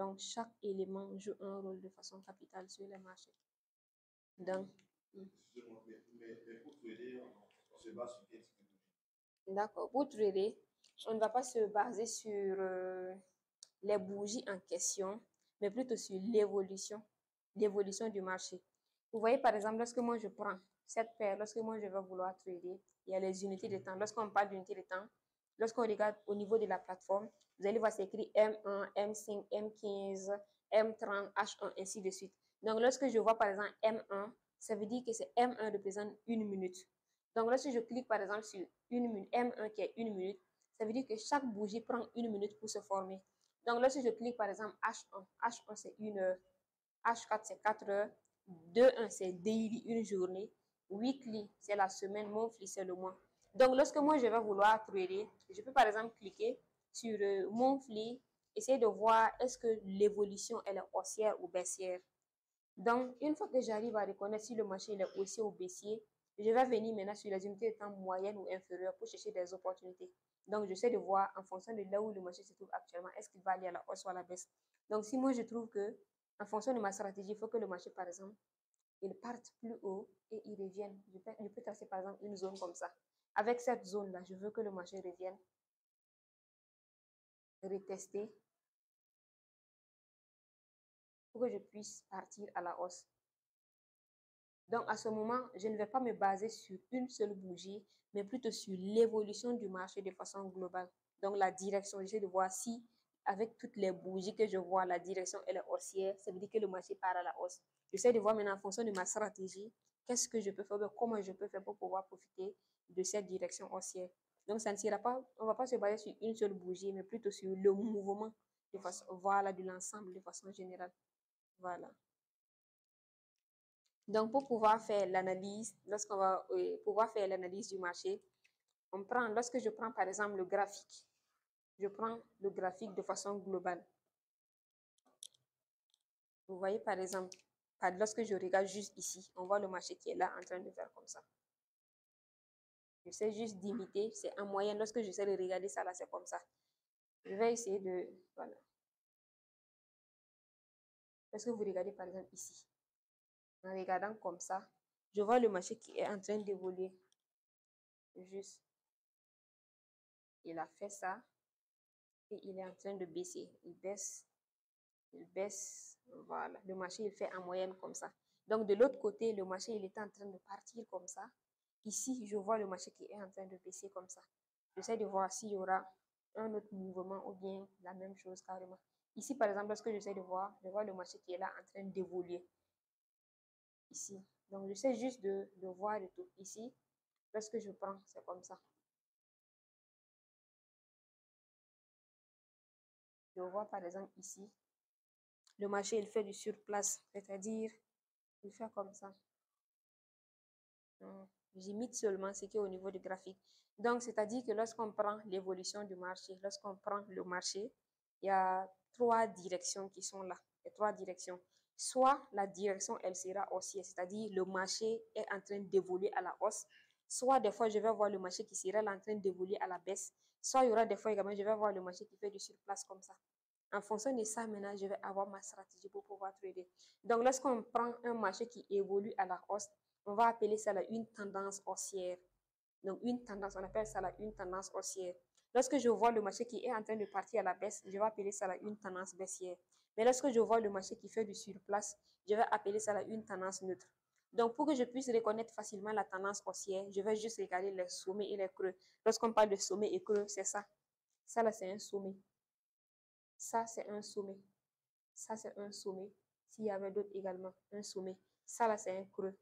Donc, chaque élément joue un rôle de façon capitale sur les marchés. Donc, mais pour trader, on se base sur quel type de données? D'accord. Pour trader, on ne va pas se baser sur les bougies en question, mais plutôt sur l'évolution du marché. Vous voyez, par exemple, lorsque moi je prends cette paire, lorsque moi je vais vouloir trader, il y a les unités de temps. Lorsqu'on parle d'unités de temps, lorsqu'on regarde au niveau de la plateforme, vous allez voir c'est écrit M1, M5, M15, M30, H1, ainsi de suite. Donc, lorsque je vois par exemple M1, ça veut dire que c'est M1 représente une minute. Donc, lorsque je clique par exemple sur une minute, M1 qui est une minute, ça veut dire que chaque bougie prend une minute pour se former. Donc, lorsque je clique par exemple H1, H1 c'est 1 heure, H4 c'est 4 heures, 2-1 c'est daily, une journée, weekly c'est la semaine, monthly c'est le mois. Donc, lorsque moi je vais vouloir trader, je peux par exemple cliquer sur monthly, essayer de voir est-ce que l'évolution elle est haussière ou baissière. Donc, une fois que j'arrive à reconnaître si le marché est haussier ou baissier, je vais venir maintenant sur les unités de temps moyennes ou inférieures pour chercher des opportunités. Donc, j'essaie de voir en fonction de là où le marché se trouve actuellement, est-ce qu'il va aller à la hausse ou à la baisse. Donc, si moi je trouve que, en fonction de ma stratégie, il faut que le marché, par exemple, il parte plus haut et il revienne. Je peux tracer, par exemple, une zone comme ça. Avec cette zone-là, je veux que le marché revienne, retester, pour que je puisse partir à la hausse. Donc, à ce moment, je ne vais pas me baser sur une seule bougie, mais plutôt sur l'évolution du marché de façon globale. Donc, la direction, j'essaie de voir si, avec toutes les bougies que je vois, la direction elle est haussière, ça veut dire que le marché part à la hausse. J'essaie de voir maintenant en fonction de ma stratégie, qu'est-ce que je peux faire, comment je peux faire pour pouvoir profiter de cette direction haussière. Donc, ça ne sera pas, on ne va pas se baser sur une seule bougie, mais plutôt sur le mouvement de façon, voilà, de l'ensemble de façon générale. Voilà. Donc, pour pouvoir faire l'analyse, lorsqu'on va pouvoir faire l'analyse du marché, lorsque je prends par exemple le graphique, je prends le graphique de façon globale. Vous voyez par exemple, lorsque je regarde juste ici, on voit le marché qui est là en train de faire comme ça. J'essaie juste d'imiter, c'est en moyenne, lorsque j'essaie de regarder ça là, c'est comme ça. Je vais essayer de, voilà. Lorsque vous regardez par exemple ici, en regardant comme ça, je vois le marché qui est en train d'évoluer. Juste, il a fait ça. Et il est en train de baisser. Il baisse, voilà. Le marché, il fait en moyenne comme ça. Donc, de l'autre côté, le marché, il est en train de partir comme ça. Ici, je vois le marché qui est en train de baisser comme ça. J'essaie de voir s'il y aura un autre mouvement ou bien la même chose carrément. Ici, par exemple, lorsque j'essaie de voir, je vois le marché qui est là en train d'évoluer. Ici. Donc, j'essaie juste de voir le tout. Ici, lorsque je prends, c'est comme ça. Je vois par exemple ici, le marché, il fait du surplace, c'est-à-dire, il fait comme ça. J'imite seulement ce qui est au niveau du graphique. Donc, c'est-à-dire que lorsqu'on prend l'évolution du marché, lorsqu'on prend le marché, il y a trois directions qui sont là. Il y a trois directions. Soit la direction, elle sera haussière, c'est-à-dire le marché est en train d'évoluer à la hausse. Soit des fois, je vais voir le marché qui sera en train d'évoluer à la baisse. Soit il y aura des fois également, je vais voir le marché qui fait du surplace comme ça. En fonction de ça, maintenant, je vais avoir ma stratégie pour pouvoir trader. Donc, lorsqu'on prend un marché qui évolue à la hausse, on va appeler ça là une tendance haussière. Donc, une tendance, on appelle ça là une tendance haussière. Lorsque je vois le marché qui est en train de partir à la baisse, je vais appeler ça là une tendance baissière. Mais lorsque je vois le marché qui fait du surplace, je vais appeler ça là une tendance neutre. Donc, pour que je puisse reconnaître facilement la tendance haussière, je vais juste regarder les sommets et les creux. Lorsqu'on parle de sommet et creux, c'est ça. Ça là, c'est un sommet. Ça, c'est un sommet. Ça, c'est un sommet. S'il y avait d'autres également, un sommet. Ça là, c'est un creux.